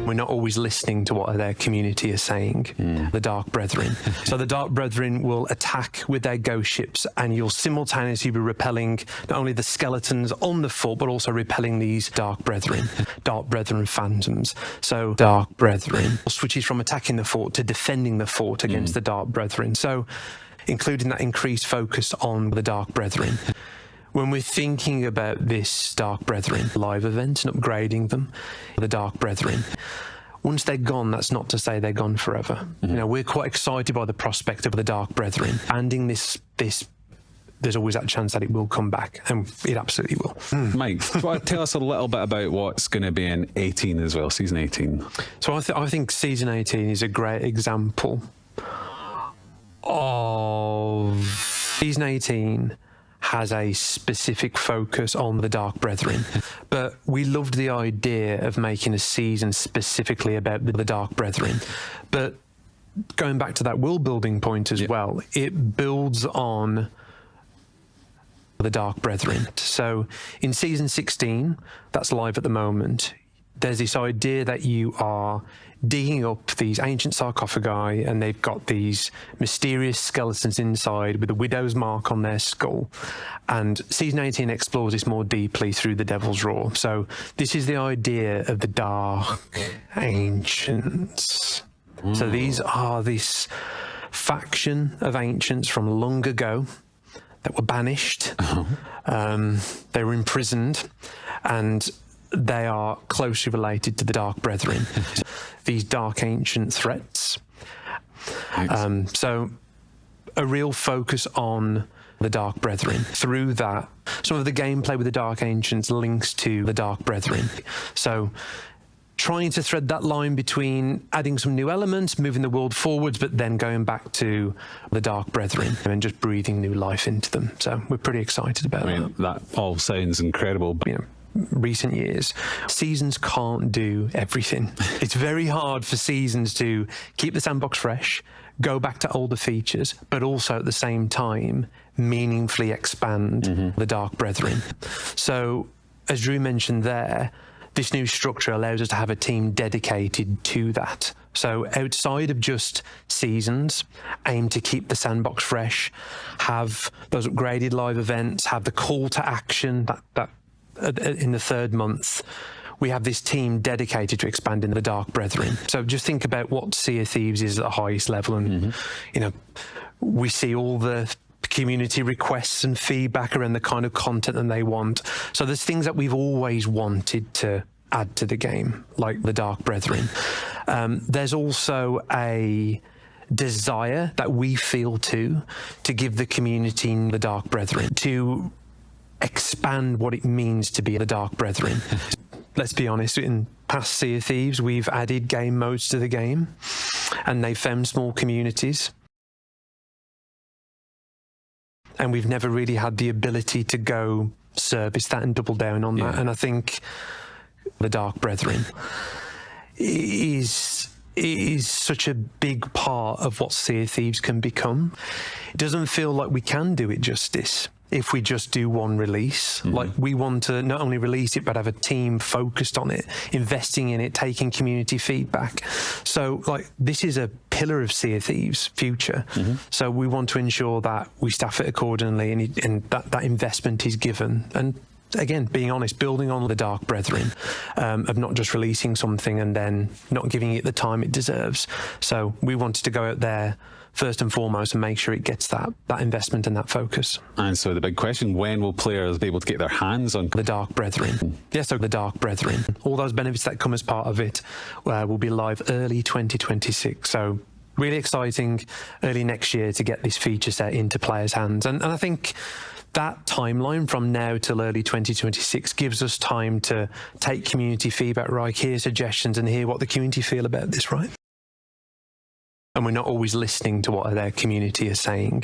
We're not always listening to what their community is saying, the Dark Brethren. So the Dark Brethren will attack with their ghost ships, and you'll simultaneously be repelling not only the skeletons on the fort, but also repelling these Dark Brethren phantoms. So Dark Brethren switches from attacking the fort to defending the fort against the Dark Brethren. So including that increased focus on the Dark Brethren. When we're thinking about this Dark Brethren live event and upgrading them, the Dark Brethren, once they're gone, that's not to say they're gone forever. You know, we're quite excited by the prospect of the Dark Brethren. Ending this, there's always that chance that it will come back, and it absolutely will. Mike, tell us a little bit about what's going to be in 18 as well, season 18. So I think season 18 is a great example of season 18 has a specific focus on the Dark Brethren, but we loved the idea of making a season specifically about the Dark Brethren. But going back to that world building point as well, it builds on the Dark Brethren. So in season 16, that's live at the moment, there's this idea that you are digging up these ancient sarcophagi, and they've got these mysterious skeletons inside with a widow's mark on their skull. And season 18 explores this more deeply through the Devil's Roar. So this is the idea of the Dark Ancients. So these are this faction of ancients from long ago that were banished. They were imprisoned, and they are closely related to the Dark Brethren, these Dark Ancient threats. So a real focus on the Dark Brethren. Through that, some of the gameplay with the Dark Ancients links to the Dark Brethren. So trying to thread that line between adding some new elements, moving the world forwards, but then going back to the Dark Brethren and just breathing new life into them. So we're pretty excited about that. That all sounds incredible. You know, recent years, seasons can't do everything. It's very hard for seasons to keep the sandbox fresh, go back to older features, but also at the same time meaningfully expand the Dark Brethren. So as Drew mentioned there, this new structure allows us to have a team dedicated to that. So outside of just seasons, aim to keep the sandbox fresh, have those upgraded live events, have the call to action that in the third month, we have this team dedicated to expanding the Dark Brethren. So just think about what Sea of Thieves is at the highest level, and you know, we see all the community requests and feedback around the kind of content that they want. So there's things that we've always wanted to add to the game, like the Dark Brethren. There's also a desire that we feel to give the community the Dark Brethren, to expand what it means to be the Dark Brethren. Let's be honest, in past Sea of Thieves, we've added game modes to the game, and they've found small communities. And we've never really had the ability to go service that and double down on that. And I think the Dark Brethren is such a big part of what Sea of Thieves can become. It doesn't feel like we can do it justice if we just do one release. Like, we want to not only release it, but have a team focused on it, investing in it, taking community feedback. So like, this is a pillar of Sea of Thieves future. So we want to ensure that we staff it accordingly, and that investment is given. And again, being honest, building on the Dark Brethren, of not just releasing something and then not giving it the time it deserves. So we wanted to go out there first and foremost and make sure it gets that investment and that focus. And so the big question, when will players be able to get their hands on the Dark Brethren? Yes, so the Dark Brethren. All those benefits that come as part of it will be live early 2026. So really exciting early next year to get this feature set into players' hands. And I think that timeline from now till early 2026 gives us time to take community feedback, right, hear suggestions and hear what the community feel about this, right? And we're not always listening to what their community is saying.